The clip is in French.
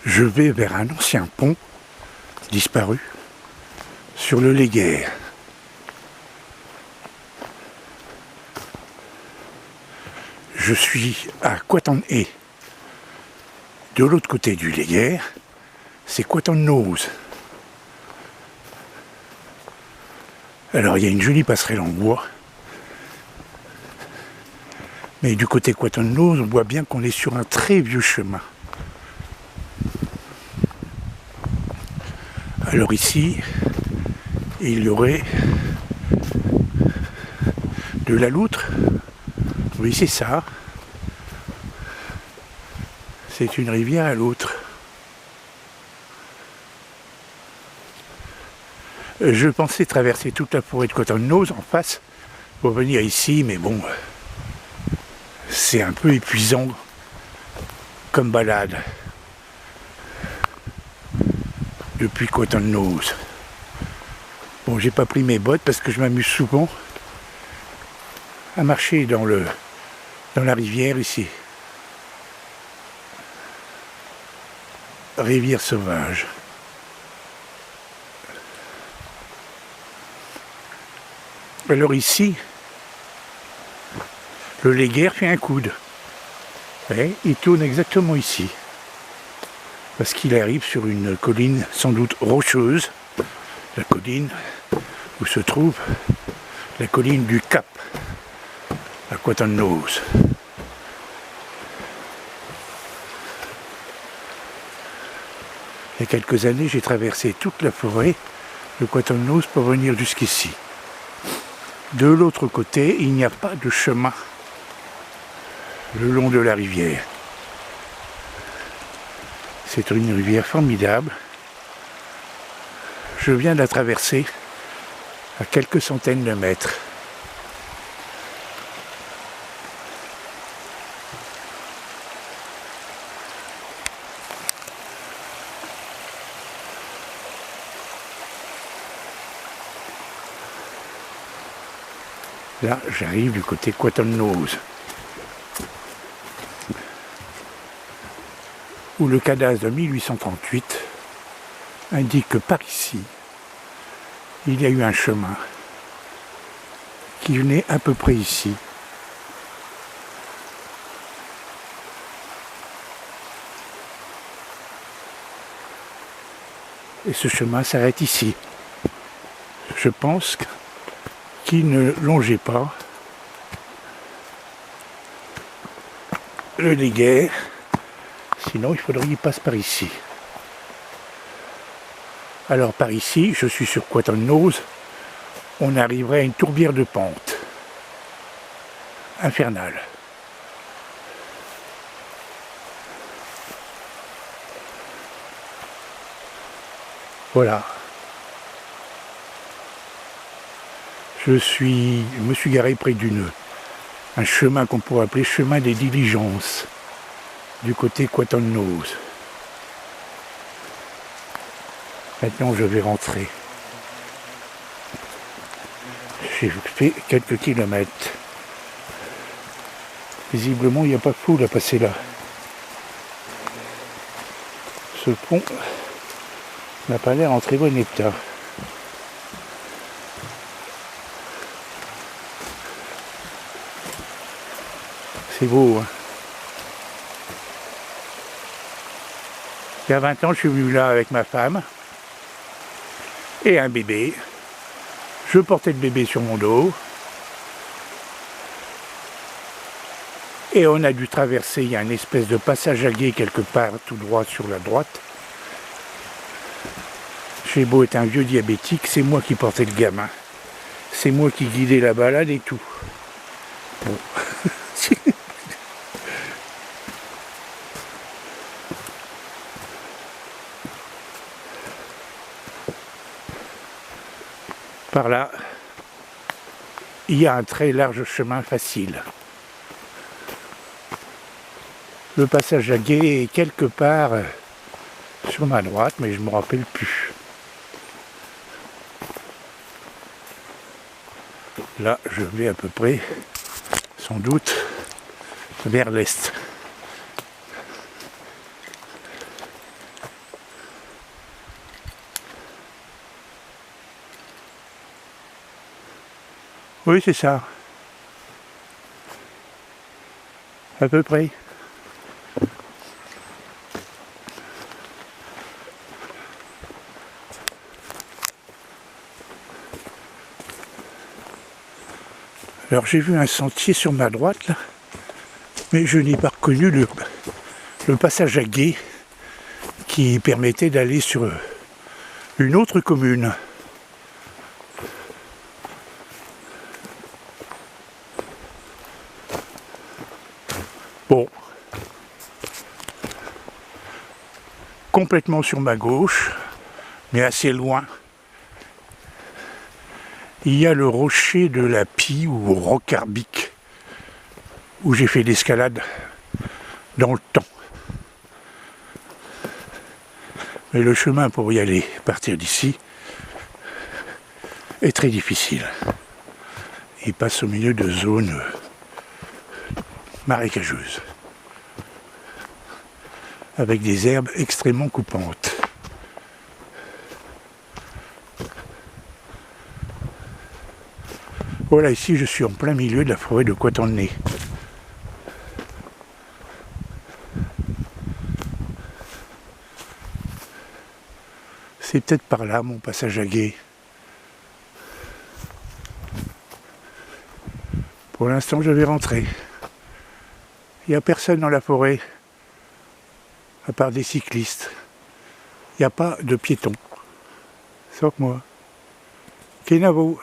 Je vais vers un ancien pont disparu sur le Léguerre. Je suis à Coitenhé. De l'autre côté du Léguerre, c'est Coitenhose. Alors il y a une jolie passerelle en bois. Mais du côté Coitenhose, on voit bien qu'on est sur un très vieux chemin. Alors ici, il y aurait de la loutre. Oui, c'est ça. C'est une rivière à l'autre. Je pensais traverser toute la forêt de Coitenhose en face pour venir ici, mais bon, c'est un peu épuisant comme balade depuis Coitenhose. Bon, j'ai pas pris mes bottes parce que je m'amuse souvent à marcher dans la rivière ici. Rivière sauvage. Alors ici, le Léguerre fait un coude. Et il tourne exactement ici. Parce qu'il arrive sur une colline sans doute rocheuse. La colline où se trouve la colline du Cap, à Coitenhose. Il y a quelques années, j'ai traversé toute la forêt de Coitenhose pour venir jusqu'ici. De l'autre côté, il n'y a pas de chemin le long de la rivière. C'est une rivière formidable. Je viens de la traverser à quelques centaines de mètres. Là, j'arrive du côté Coitenhose, où le cadastre de 1838 indique que par ici, il y a eu un chemin qui venait à peu près ici. Et ce chemin s'arrête ici. Je pense qu'il ne longeait pas le Léguerre, sinon il faudrait qu'il passe par ici. Alors par ici, je suis sur Coitenhose, on arriverait à une tourbière de pente infernale. Voilà. Je me suis garé près un chemin qu'on pourrait appeler chemin des diligences, du côté Coitenhose. Maintenant je vais rentrer. J'ai fait quelques kilomètres. Visiblement il n'y a pas de foule à passer là. Ce pont n'a pas l'air en très bon état. C'est beau, hein. Il y a 20 ans, je suis venu là avec ma femme et un bébé. Je portais le bébé sur mon dos. Et on a dû traverser, il y a une espèce de passage à gué quelque part tout droit sur la droite. J'ai beau être un vieux diabétique, c'est moi qui portais le gamin. C'est moi qui guidais la balade et tout. Bon. Par là, il y a un très large chemin facile. Le passage à gué est quelque part sur ma droite, mais je ne me rappelle plus. Là, je vais à peu près, sans doute, vers l'est. Oui, c'est ça. À peu près. Alors j'ai vu un sentier sur ma droite là, mais je n'ai pas reconnu le passage à gué qui permettait d'aller sur une autre commune. Bon, complètement sur ma gauche, mais assez loin, il y a le rocher de la Pie ou Rocarbic, où j'ai fait l'escalade dans le temps. Mais le chemin pour y aller, partir d'ici, est très difficile. Il passe au milieu de zones marécageuses, avec des herbes extrêmement coupantes. Voilà, ici je suis en plein milieu de la forêt de Coitenay. C'est peut-être par là mon passage à gué. Pour l'instant je vais rentrer. Il n'y a personne dans la forêt, à part des cyclistes. Il n'y a pas de piétons. Sauf moi. Kenavo.